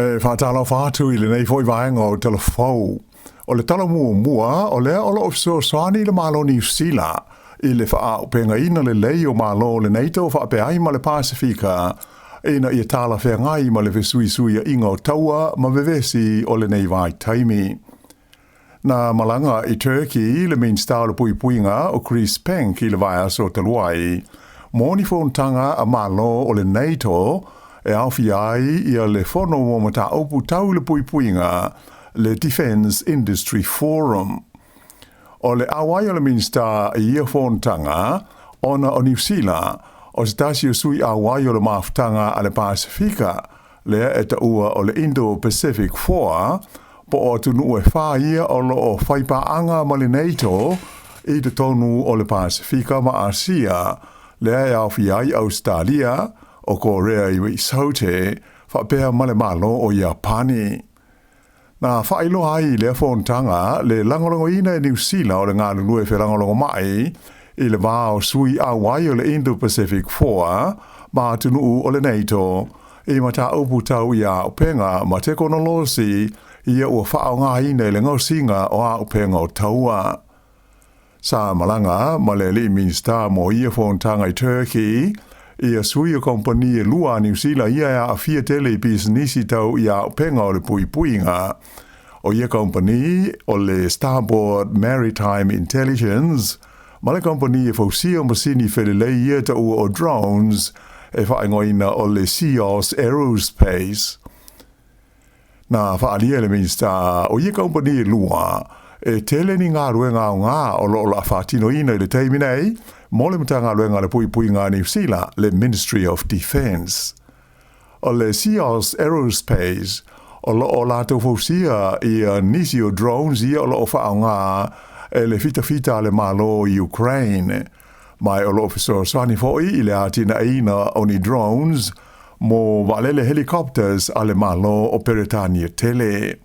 Whātala whātu I le nei fwoi vaenga o tala whau. O le tala mua, o lea o le ofisor soani le malo New Zealand. I le wha penga ina le lei o malo le neito wha pe ai ma le Pasifika. Ina I tala whengai ma le vesui inga o taua ma vevesi o le nei vai taimi. Na malanga I Turkey le minsta le puinga o Chris Penk I le vai aso taluai. Moni fontanga a malo o le neito e awhi ai ia le whono mo mata opu tau le puinga le Defence Industry Forum. O le awai o le minsta I ia fontanga ona o New Zealand o se tasi o sui awai o le maftanga a le Pasifika lea e ta ua o le Indo-Pacific Foa po o tunu e whaia o lo o whaipaanga ma le NATO I te tonu o le Pasifika ma Asia lea e awhi ai Australia o Korea I Saute whapea ma le malo o Japani. Na whailo hai le fontanga le langolongo ina e New Zealand o le ngā lulu e wherangolongo mai I le vāo sui awai o le Indo-Pacific Foa ma tunu o le NATO I mata upu tau I a upenga ma te konolosi ia ua whao ngā ina I le ngausinga o a upenga o taua. Sa malanga ma le li minsta mo ia fontanga I Turkey ia sui o kompani e lua New Zealand ia a fia tele businessi tau ia upenga o le puinga. O ia kompani o le Starboard Maritime Intelligence ma le kompani e fausia masini whelelei ia ta ua o drones e whaingoina o le Sāmoa Aerospace. Na whaalia le minsta o ia kompani e lua e tele ni ngā ruenga o ngā o lo la whatino ina I le teiminei mo le matanga ruenga le puinga New Zealand le Ministry of Defence. O le Sāmoa Aerospace o lo o la tau fausia I nisi o drones ia o lo o whaonga e le fita le malo I Ukraine. Mai o lo ofisor sani foi I le atina ina o ni drones mo valele helicopters a le malo o Peretania tele.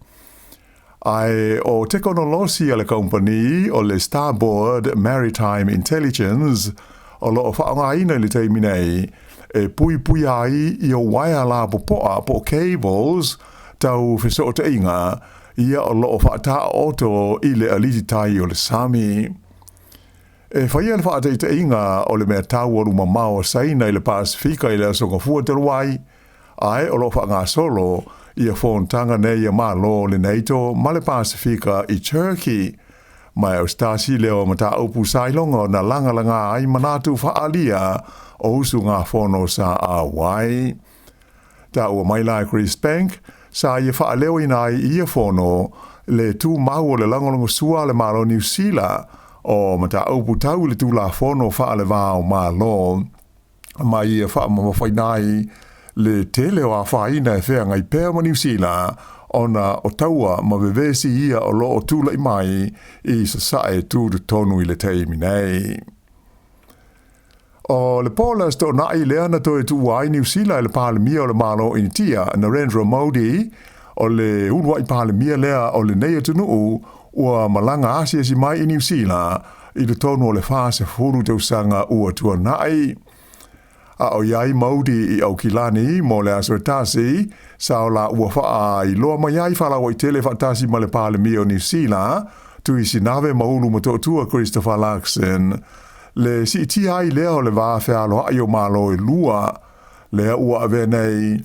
Ai o tekonolosi a le company o le Starboard Maritime Intelligence o lo o whaonga ina le teiminei e pui ai I o waia la popoa po cables tau wheso o te inga ia o lo o whaata oto I le alititai o le Sami. E whaia le whaata I te inga o le mea tau o luma mao saina I le Pasifika I le asonga fuateruai ai o lo whaanga solo ia fontanga nei ma lo le NATO ma le Pasifika I Turkey. Mai Austasi leo mata upu sailonga na langa ai manatu whaalia o usu ngā whono sa awai. Ta ua mai lai Chris Bank sa ia whaaleo ina ia whono le tu mau o le langolongo sua le malo New Zealand o mata upu tau le tu la whono whaale vāo ma lo. Mai ia whaamawhainai le tele o a whaina e whea ngai pēr ma New Zealand ona o taua ma vevesi ia o lo o tūla I mai I sa sae tūru tonu I le teimi nei. O le pola sto nai lea na toe tu wai New Zealand le palemia o le malo initia Narendra Modi o le unwa I palemia lea o le nei atunuu ua malanga asia si mai I New Zealand I le tonu o le fase furu tausanga ua tua nai. A o iai Modi I Aukilani mo le asoetasi sa o la ua faa I loa mai ai fala o I tele fatasi ma le palemia o New Zealand tu I sinave maulu matotua Christopher Luxon le si ti ai lea o le vāwhea alo ai o malo I lua lea ua ave nei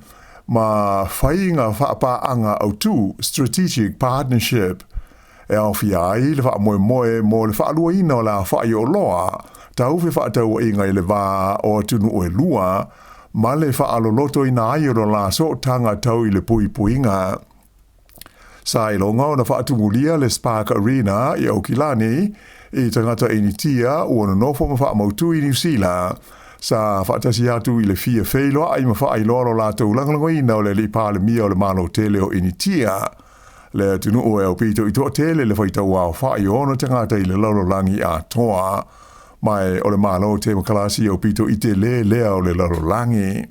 ma whainga whaapaanga au tu strategic partnership e au fiai le wha moe mo le whaalua ina o la whai o loa tau fe whaatau inga I le vā o tunu o e lua ma le whaaloloto ina ai o la so tanga tau I le puinga. Sa ilonga o na whaatungulia le Spark Arena I Aukilani I tangata initia ua na nofo ma whaamautu I New Zealand sa whaatasi atu I le fia wheiloa ai ma whaailoa la tau langalango ina o le li palemia o le malo tele o initia. Le tunu o e o pito I toa tele le whaitau au whai ono tangata I le lalolangi a toa. Mai o le malo te makalasi o pito I te lea o le lalolangi.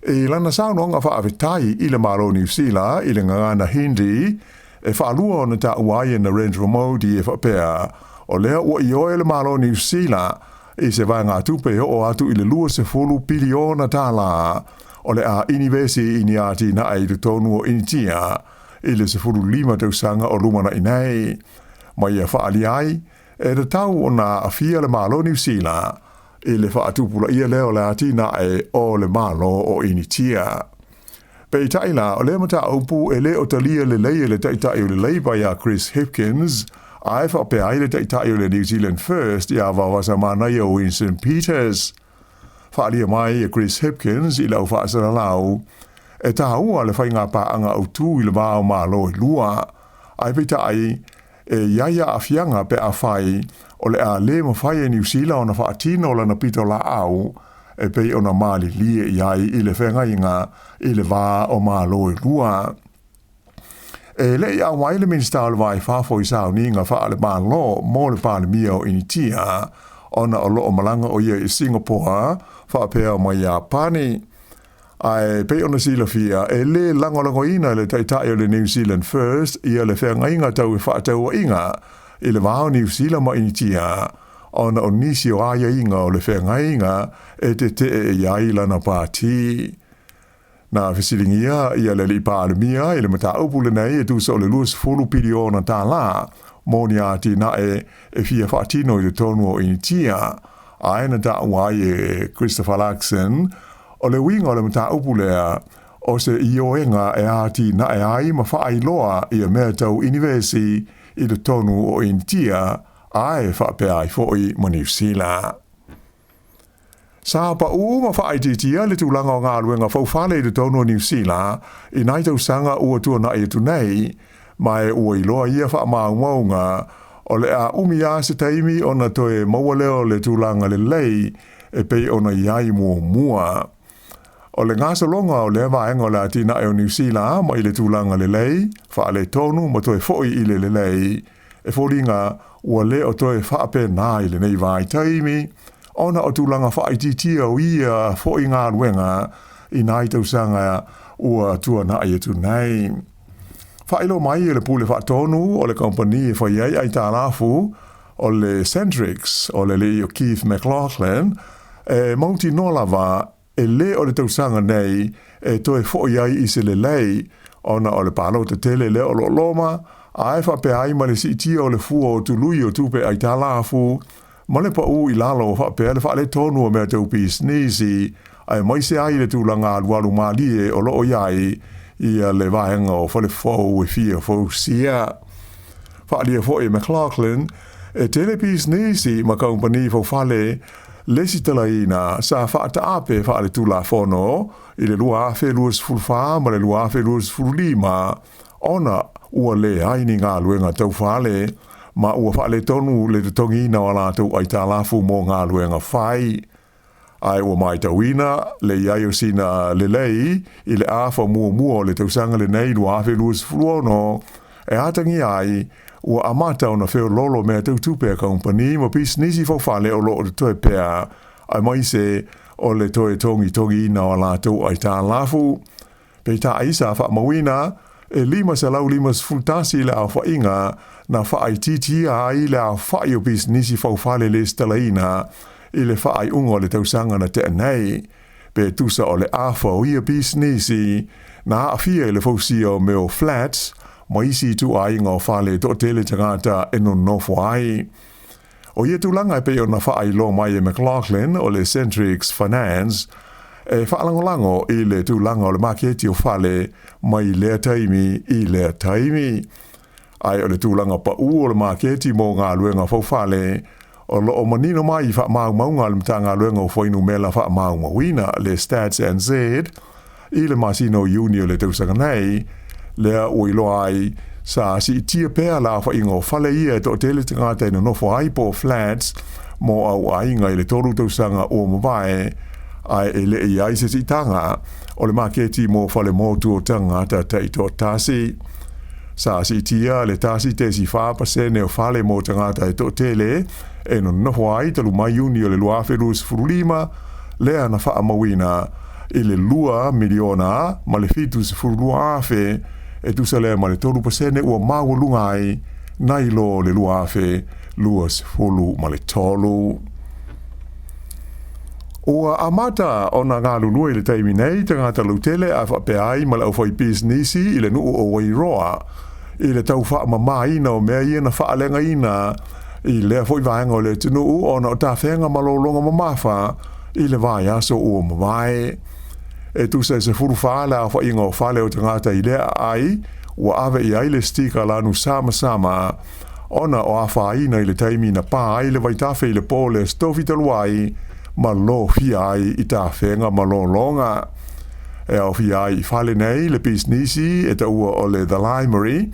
E lana saunonga whaawetai I le malo New Zealand I le ngangana Hindi e whaalua o na ta uai na Narendra Modi e whapea o lea ua I oe le malo New Zealand I se vai ngā tupe o atu I le lua se fulu piliona Tala o le a inivesi ini ati na ai tu tonu o initia i le 15 tausanga o lumana inai. Mai a whaali ai, e le tau o na afia le malo New Zealand i le whaatupula ia leo le ati na e o le malo o initia. Pei taila o le mata upu e le o talia le lei le taitai o le lei by a Chris Hipkins, ai whape ai le taitai o le New Zealand First i a wawasa manai o Winston Peters. Whaalia mai e Chris Hipkins i lau whaasara lau, e taua le whainga paanga au tū i le wāo malo i lua, ai pei tai e iaia a fianga pe a whai o le a le mawhai e New Zealand o na whaatino la na pito la au, e pei o na mali lie iai i le whengainga i le wā o malo i lua. E le ia wai le minsta o le vai whafo i sao ni ngā wha le malo mo le pāle mia o initia, ona o loo malanga o ia i Singapore, whaapea mai a pani. Ai pei ona sila fia, e le langolango ina le taitai o le New Zealand First, ia le whengainga tau i whaatau o inga, i le wāo New Zealand ma initia, ona o nisi o aia inga o le whengainga, e te e iai lana pāti. Na whisiringia ia le li pāle mia, i le mata upule nei, e tūsa o le luas fulu piriona Tala, moni ati na e fia whaatino i le tonu o initia, aina ta wai e Christopher Luxon, o le winga o le mata upulea, o se ioenga e ati na e ai ma whaailoa i a mea tau inivesi i le tonu o initia, ai whaapea ai foi ma New Zealand. Sa pa ma whaititia le tūlanga o ngā luenga whauwhale i le tonu o New Zealand, i nai tau sanga ua tua na e tunei, mai ua iloa ia whaamaungaunga, o le a umia se taimi o na toe maualeo le tūlanga le lei, e pei o na iai mua. O le ngāsa longa o le vaenga o le atina e o New Zealand, ma i le tūlanga le lei, wha le tonu ma toe foi i le lei, e fōringa ua le o toe whaape nā i le nei vai taimi, ona o tūlanga whaititia o ia foi ngā ruenga, i nai tau sanga ua tua na e tu nei. Whailo mai e le pule whaatonu o le kompani e whaiei ai tā lafu, o le Centrix, o le o Keith McLaughlin, e mauti nolava e le o le tausanga nei e toe foi ai i se le lei, ona o le palo te tele le o lo loma, a e whape ai ma le sitia o le fua o tului o tupe ai tā lafu, ma le pa u i lalo o whape le wha le tonu o mea tau pisnisi, ai mai se ai le tūlanga alualu malie o lo o iai, ia le vahenga o whale fau e fia fau sia. Whaalia fo e McLaughlin, e telepis nisi ma kompani fau whale, lesi talaina sa whaata ape whaale tūla whono, i le lua awhe luas fulwha, ma le lua awhe luas fulima, ona ua le aini ngā luenga tau whale, ma ua whaale tonu le tutongi na wala tau ai tā lafu mō ngā luenga whai. Ai ua mai tauina, le iai o sina le lei, i le awha mua le tausanga le nei lua awhe luas fuluono, e atangi ai, ua amata o na wheo lolo mea tau tupe a kompani, ma pis nisi whawhale o lo o le toe pea, ai mai se o le toe tongi na wala tau ai tā lafu. Pei tā aisa wha mawina, e lima sa lau lima fultasi le a whainga, na wha ai titia ai le a whai o pis nisi whawhale le stalaina, i le whaai ungo le tausanga na te anei, pe tusa o le awha o ia pis nisi, na awhia i le fausia o meo flats, ma isi tu ai ngā whale to tele tangata e non nofo ai. O ia tūlanga pe o na whaai lo mai e McLaughlin o le Centrix Finance, e whaalangolango i le tūlanga o le maketi o whale mai lea taimi i lea taimi. Ai o le tūlanga pa u o le maketi mo ngā luenga whawhale, o lo o manino mai wha maunga le mta ngā luenga o whainu mela wha maunga le Stats NZ, i le Masino Uni o le tausanga nei, lea o ilo ai sa si tia pēr la wha ingo whale ia to tele te ngātai no nofo ai po flats mo au ainga i le toru tausanga o mwae ai e le i ai se si tanga o le maketi mo whale motu o tangata tei to tasi. Sa si tia le tasi te si whapasene o whale mo tangata e to tele e no nofo ai talu mai uni o le luafe lus furulima lea na wha amawina i le 2 miliona ma le fitus furuluafe e tu sa lea ma le tolu pasene ua mawalungai nai lo le luafe luas fulu ma le tolu. O amata ona ngā lulu i le taimi nei, te ngāta lutele a whape ai ma le au whai businessi i le nuu o Wairoa, i le tau wha mama ina o mea ina wha lenga ina, i lea fwoi vaenga o le tunu ona o ta whenga malolonga mamafa, i le vai aso o mamae. E tu se furu whaala a wha inga o whale o te ngāta i lea ai, ua ave i ai le stika lanu sama, ona o a whaina i le taimi na pā ai le vaitafe i le pōle stofi taluai, ma lo fia ai i ta whenga ma lo longa. E au fia ai i whale nei le businessi e ta ua o le The Library,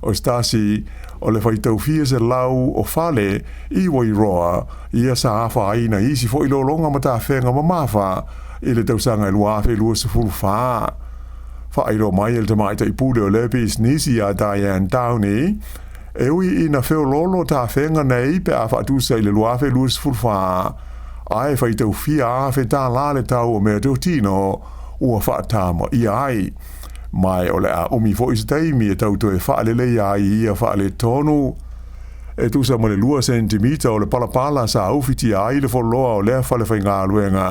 o stasi o le whaitau fia se lau o whale i Wairoa, ia sa awha aina isi fo i lo longa ma ta whenga ma mawha, i le tausanga i luafe lua se furu wha. Wha airo mai el te maita i pude o le businessi a Diane Downey, e ui ina wheo lolo ta whenga nei pe a whaatusa i le luafe lua se furu wha, ai fai tau fia a fe tā lale tau o mea tau tino ua whaatama i ai. Mai o le a umi fo i taimi e tau toe whaalele i ai ia whaale tonu. E tu sa mo le 2 centimeter o le palapala sa aufiti ai le foloa o lea whale whai ngā luenga.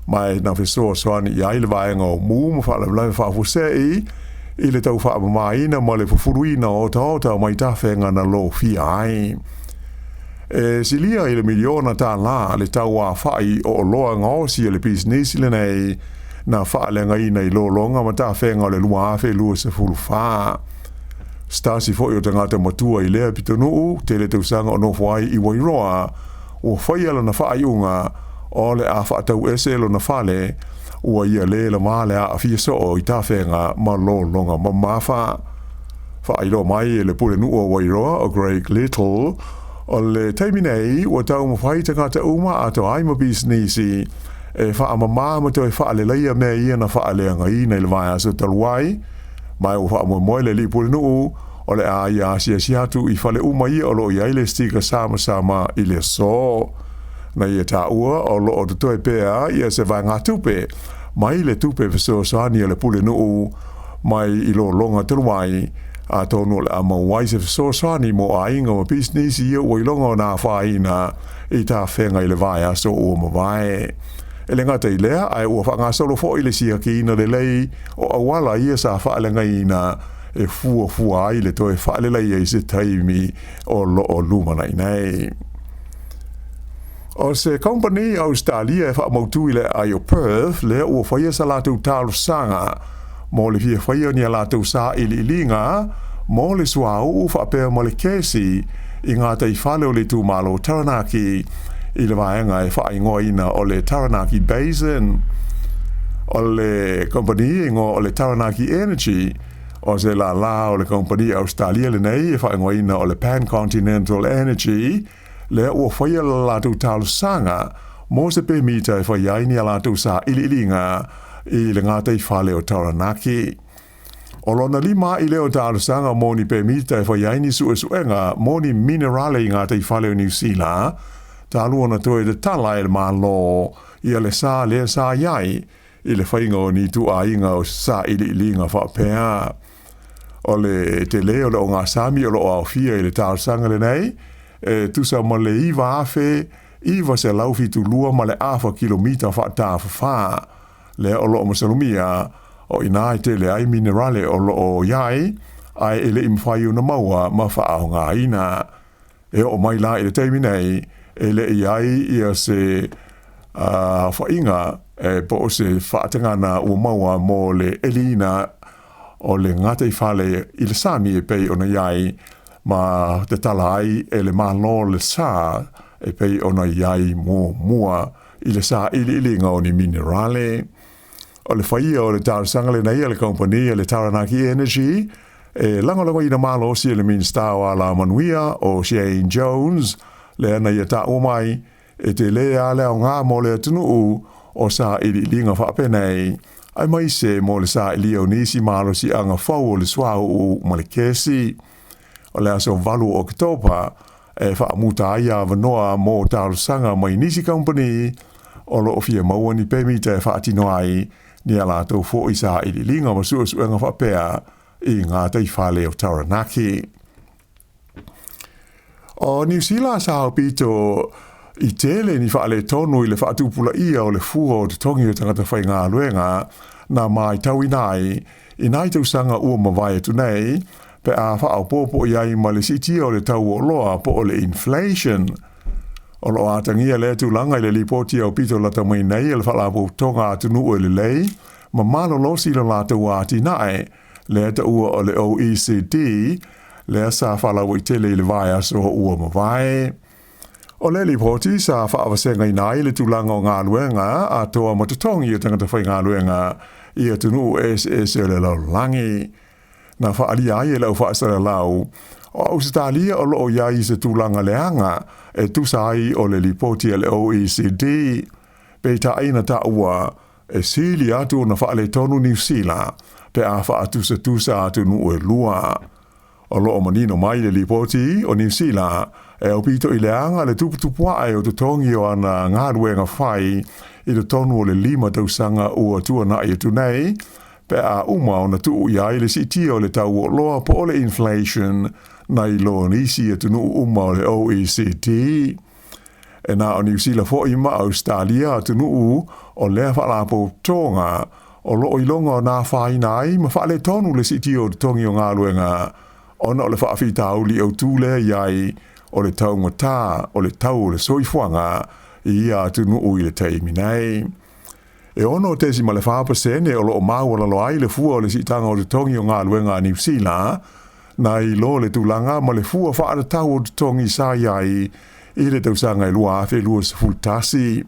Mai na whesoa soani i ai le vaenga o mūma whaale whaale whaafusei i le tau whaamamaina ma le fufuruina o taota mai ta whenga na lo fia ai. E silia i le miliona tā la le tau a whai o loa ngāosi le business le nei na whaalenga ina i lo longa ma tā whenga o le lua awhe lua se fulu wha. Stasi fo i o te ngata matua i lea pitonuu te le tausanga o nofwai i Wairoa o whaiala na whai unga o le a whaatau eselo na whale ua ia le la male a fia so i tā whenga ma lo longa ma mawha. Whairo mai le pule nu o Wairoa o Greg Little o le taimi nei, ua tau mawhai te ngata uma a tau aima businessi, e wha ma tau e wha le leia mea ia na wha leanga i nei le vai aso taluai, mai o wha moe le li pule nuu, o le a ia siatu i whale uma ia o lo i aile stika sama i le so. Na ia ta ua o lo o te toe pea ia se vai ngā tupe, mai le tupe viso soani le pule nuu, mai i lo longa taluai, a tonu le ama waise soani mo a inga ma business ia o ilonga na whaina i ta whenga i le vai aso o mawai. E le ngata i lea, ai ua whanga solo fo i le sia ki ina le lei o awala ia sa whaalenga ina e fua ai le toe whaalela ia i se taimi o lo o lumana i nei. O se company Australia e whaamautu i le ai o Perth le ua whaia sa lātou tālu sanga mo le fia whaia ni a lātou sā ili ilinga, mo le suau whapea mo le kesi i ngā tei whale o le tū malo Taranaki i le vaenga e whaingoa ina o le Taranaki Basin. O le company ingo o le Taranaki Energy, o se la o le company Australia le nei e whaingoa ina o le Pan-Continental Energy, le ua whaia la lātou tālu sanga, mo se pe mita e whaia ni a lātou sā ili ilinga, i le ngātei whale o Taranaki. O lona lima i leo tālusanga moni pe mita e whaiaini suenga moni minerale i ngātei whale o New Zealand, tāluana toe de Tala e le mālo i le sā iai i le whainga o ni tu a inga o sā ili ilinga whapea. O le te leo le o ngā sami o lo au fia i le tālusanga le nei, e tusa ma le iwa afe, iwa se laufi tu lua ma le afa kilomita whaatāwha whaa. Le o lo masalumia o ina te le ai minerale o lo o iai ai ele imwhai una maua ma whaao ngā ina. E o mai la i le teimi nei ele iai ia se whainga e po o se whaatangana o maua mo le elina o le ngate whale i le sami e pei ona iai ma te tala ai e le malo le sā e pei ona iai mua i le sā ili ngā o ni minerale. O le whaia o le tārsanga le nei le company le Taranaki Energy, e langolango ina malo si le minsta o ala manuia o Shane Jones, le ana ia ta umai, e te lea le o ngā mo le atunu o sa ili linga whapenei, ai mai se mo le sa ili o nisi malo si anga whau o le swau o malekesi. O le aso valu o Oktoba, e whaamuta aia vanoa mo tārsanga mai nisi company, o lo ofia maua ni pemita e whaatino ai, ni ala tau fo i sa ili linga ma suenga whapea i ngā tei whale o Taranaki. O New Zealand sa pito I tele ni wha le tonu I le wha tupula ia o le fua o te tongi o tangata whai ngā luenga na mai tau inai I nai tau sanga ua mawai atu nei pe a wha au popo iai ma le siti o le tau o loa po o le inflation. O lo atangia le tu langa I le lipoti au pito la tamai nei le wha po tonga atu nu o le lei ma malo losi la la tau ati nai le ta ua o le OECD le sa wha lau I tele le vai aso ua mawai. O le lipoti sa whaawasenga I nai le tūlanga o ngā luenga a toa matatongi o tangata whai ngā luenga I atunu SS le lau langi. Na whaali ai e lau whaasara lau o Australia o loo iai se tūlanga leanga e tusai o le lipoti le OECD. Peita aina ta ua e sili atu na whaale tonu New Zealand pe a whaatusa tusa atunu e lua. O loo manino mai le lipoti o New Zealand e o pito I leanga le tuputupua ai o te tongi o ana ngā ruenga whai I le tonu o le 5 tausanga ua tuana I atu nei pe a uma o na tuu iai le siti o le tau o loa po o le inflation na I loa nisi atu nuu uma o le OECD. E na o New Zealand fo ima Australia atu nuu o lea whalapo tonga o loo ilonga o nā whai nai ma whale tonu le siti o le tongi o ngā ruenga ona o le whaafitau li au tūlea iai o le tau ngata, o le tau o le soifuanga, I atu nuu I le teimi nei. E ono tesi ma le whaapasene o loo mau la loai le fua o le sitanga o le tongi o ngā luenga New Zealand, na I lo le tūlanga ma le fua whaara tau o le tongi sa iai I le tausanga I lua awhi lua sa fultasi.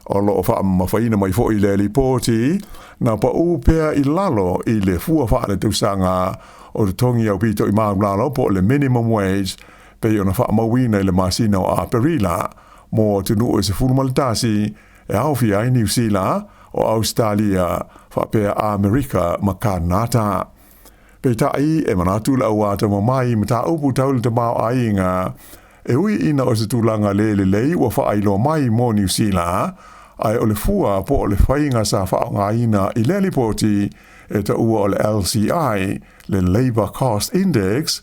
O loo wha mawhaina mai fo I le lipoti, na pa upea I lalo I le fua whaara tausanga o le tongi au pito I maa lalo po le minimum wage, pe ona wha mawina I le masina o a perila, mo tunu o se fulmalitasi e awhi ai New Zealand o Australia wha pea Amerika ma Kanata. Pe tai e manatu la wata mamai mata upu taule te mau ainga, e ui ina o se tūlanga lei wa wha ailo mai mo New Zealand, ai o le fua po o le whainga sa wha ngā ina I le lipoti e ta ua o le LCI, le Labour Cost Index,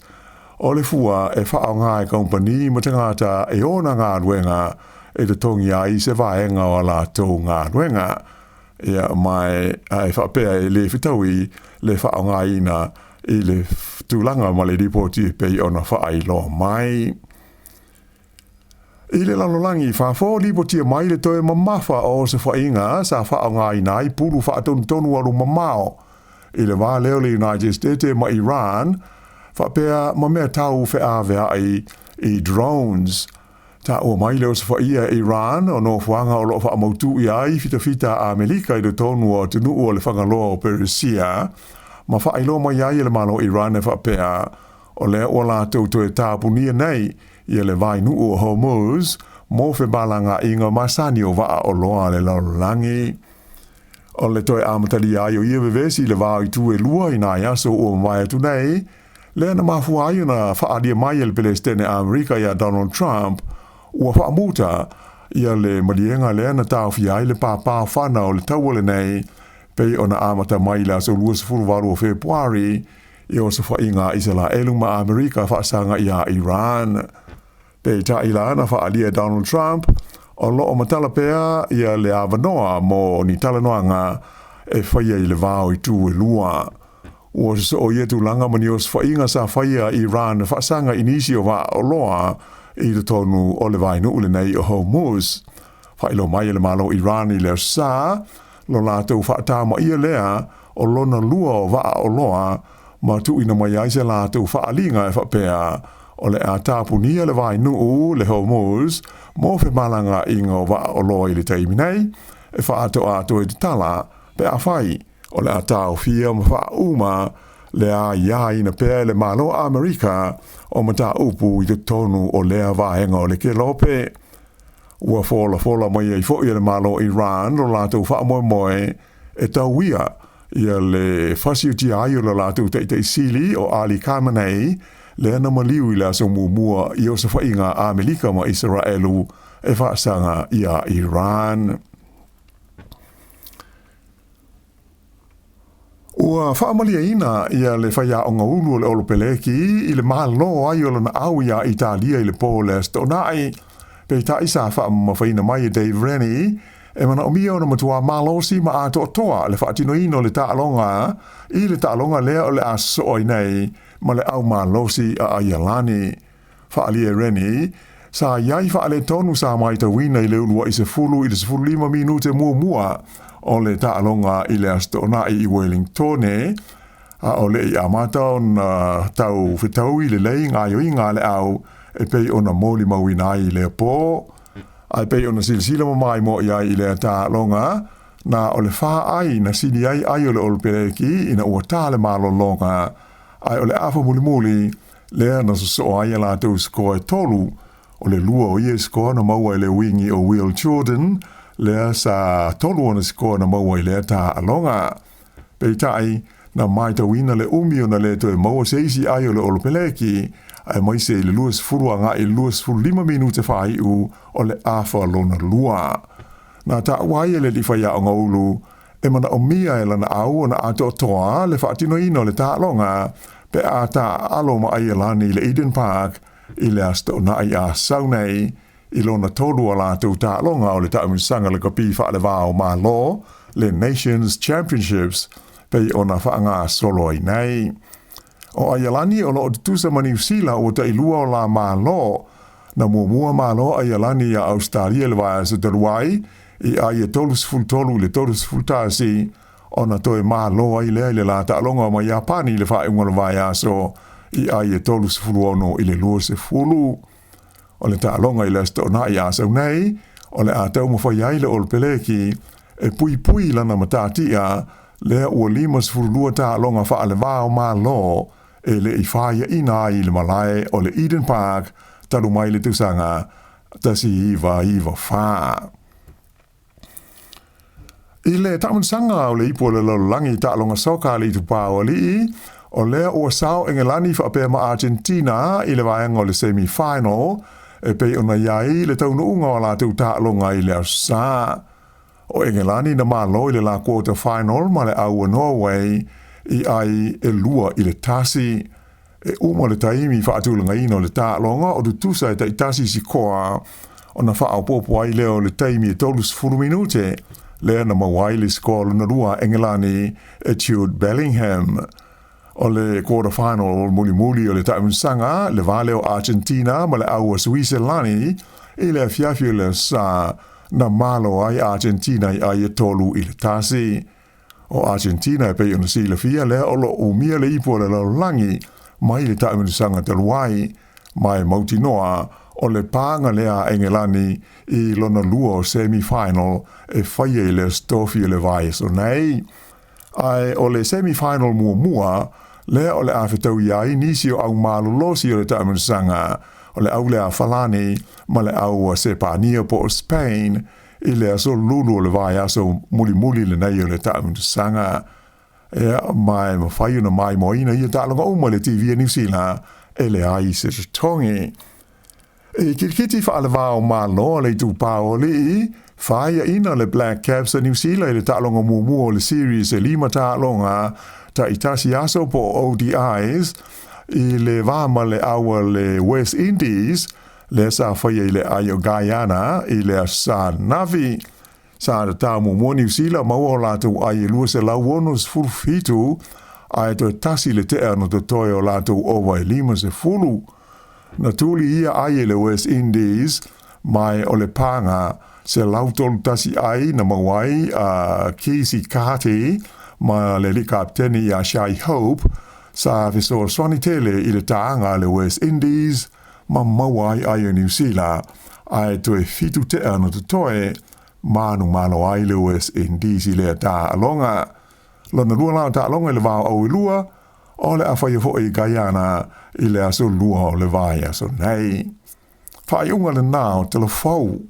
o le fua e wha ngai kompani ma te ngata e ona ngā ruenga e te tongi ai se vaenga o la tō ngā ruenga. Ia mai ai wha pea e le whitaui le wha ngai ina I le tūlanga ma le ripoti pe ona wha ailo mai. I le lalolangi whafo ripoti mai le toe mamafa o se whainga sa wha ngai nai pulu wha tonu alu mamao. I le wā leo le United States ma Iran fa pea ma mea tau fe avea I drones. Ta o mai leo se ia Iran o no whanga o lo wha mautu I ai fita Amerika I le tonu o te nuu o le whangaloa o Persia. Ma wha ilo mai ai le malo Iran e wha pea o le o la tau to e tāpunia nei I le vai nuu o Hormuz mo fe balanga inga masani o waa o loa le laulangi. O le toi amatali ai o ia vevesi le vau I tu e lua I nai aso o mai atu nei, le na mafua ai na whaadia mai le Palestine Amerika ia Donald Trump, ua whaamuta ia le malienga le na tauwhi ai le pāpā whana o le tauale nei, pei o na amata mai la so lua sa fuluwaru o Februari, I o sa whainga isala eluma Amerika whaasanga ia Iran. Pei ta ila na whaadia Donald Trump, o loo matala pea ia le avanoa mo ni talanoanga e whaia I le vau I tu e lua. Ua so o ietu langa mani o whainga sa whaia Iran whaasanga inisi o wa o loa I le tonu o le vainu ule nei o Hormuz. Whailo mai le malo Iran I leo sa, lo lātou whaatama ia lea o lona lua o wa o loa, ma tu ina mai aise lātou whaalinga e whapea o le a tāpunia le vainu le Hormuz, mo fe malanga inga o wa o loa I le teimi nei, e whaato ato e te Tala, pe a whai, o le a tāu fia ma wha uma, le a ia ina pea le malo Amerika, o ma tā upu I te tonu o lea vahenga o le ke lope. Ua fola mai ai fo I le malo Iran, o lātou wha moe, e tau ia, ia le whasiuti ai o le lātou te sili o Ali Khamenei, le ana maliu I la so mua I o sa whainga Amerika ma Israelu e whaasanga ia Iran. Ua whaamalia ina ia le whaia o ngaulu o le olopeleki I le malo ai o na au ia Italia I le Poles to nai pe ta isa fa mawhaina mai Dave Rennie, e mana o mia ona matua malosi ma ato toa le whaatino ino le taalonga, i le taalonga lea o le aso nei, ma le au malosi a Ialani. Whaalia Rennie, sa iai whaale tonu sa mai ta wina i le ulua i se fulu 5 minute mua o le taalonga i le astona i Wellingtone, o le i amata on tau whitau i le lei ngā yo i ngā le au, e pei ona moli mawina i le po, ai pei ona silsila mai mo ia i le taalonga, na o le wha ai na sini ai o le olpereki ina ua tā le malo longa, ai o le afa muli lea na so ai la tau skoe tolu, o le lua o ie skoa na maua i le wingi o Will Jordan, lea sa tolu ona skoa na maua i le taalonga. Pei tai, na mai ta wina le umio na le to e maua seisi ai o le olpereki, ai mai se le luas furua nga i luas 5 minute whai u o le afa lona lua. Na ta wai le li whaia o ngaulu, e mana o mia e lana au o na ato toa le whaatino ino le taalonga, pe a ta alo ma ai lani le Eden Park, i le asto na ai a saunei, i lona tolu ala tau taalonga o le taumusanga le kapi wha le vāo ma lo, le Nations Championships, pe ona whaanga solo ai nei. O Aialani o lo tusa ma New Zealand o ta ilua o la ma lo, na mua ma lo Aialani a Australia le vai sa taruai, i ai e tolu le tolus fultasi, ona toe ma lo ai le la taalonga ma Japani le whae unga le vai aso, i ai e tolus fuluono i le lua se fulu. O le taalonga i le sto na i asau nei, o le a tau mawhai ai le olpeleki, e pui lana matatia, le ua 5 furulua taalonga wha le vāo ma lo, e le i whaia ina ai le malae o le Eden Park, taru mai le tusanga, tasi iwa wha. I le tamunsanga o le ipo le langi taalonga soka le tupao li, o lea ua sao engelani whaapea ma Argentina i le vaenga o le semi-final, e pei ona iai le taunu unga o la tau taalonga i le arsa. O engelani na malo i le la quarter final ma le aua Norway, i ai e lua i le tasi. E uma le taimi whaatulanga ino le taalonga o du tusa e tasi si koa, o na whaapopo ai leo le taimi e tolus 4 minute, lea na mawai le skola na rua engelani e Jude Bellingham. O le quarter final muli o le taunsanga, le vale o Argentina ma le aua Switzerlani, i le fiafio le sa na malo ai Argentina i ai e tolu i le tasi. O Argentina e pei ona sila fia le o lo umia le ipo le langi, mai le taunsanga te luai, mai mauti noa, o le panga lea engelani i lona lua o semi-final e whaia i le stofi le vai so nei. Ai o le semi-final mua, lea o le awhetau iai nisi o au malolosi o le taunsanga, o le au lea falani, ma le au sepania po o Spain, i le aso lulu o le vai aso muli le nei o le taunsanga. E mai mawhai una mai moina i a talonga uma le TV a New Zealand, e le ai se tongi. E kirikiti whaale wāo malo le tūpāo li, whaia ina le Black Caps a New Zealand le talonga mumu o le series e 5 talonga, ta itasi aso po ODIs, i le vāma le awa le West Indies, le sa whaia i le Ayo Guyana, i le sa Navi, sa ta mumu New Zealand maua lātou ai lua se lauonos furfitu, ai to tasi le te ano to toi o lātou owa e 5 se fulu. Na tuli ia ai le West Indies, mai o le panga, se lautolu tasi ai na mawai a Casey Carty, ma le li kapteni a Shai Hope, sa viso swani tele i le taanga le West Indies, ma mawai ai o New Zealand, ai to e fitu te ano to toe, manu malo ai le West Indies i le ta alonga. Lona lua lao ta alonga le vāo au i lua, o le awhai fo i Guyana i le aso lua o le vai aso nei. Whai unga le nao telefou.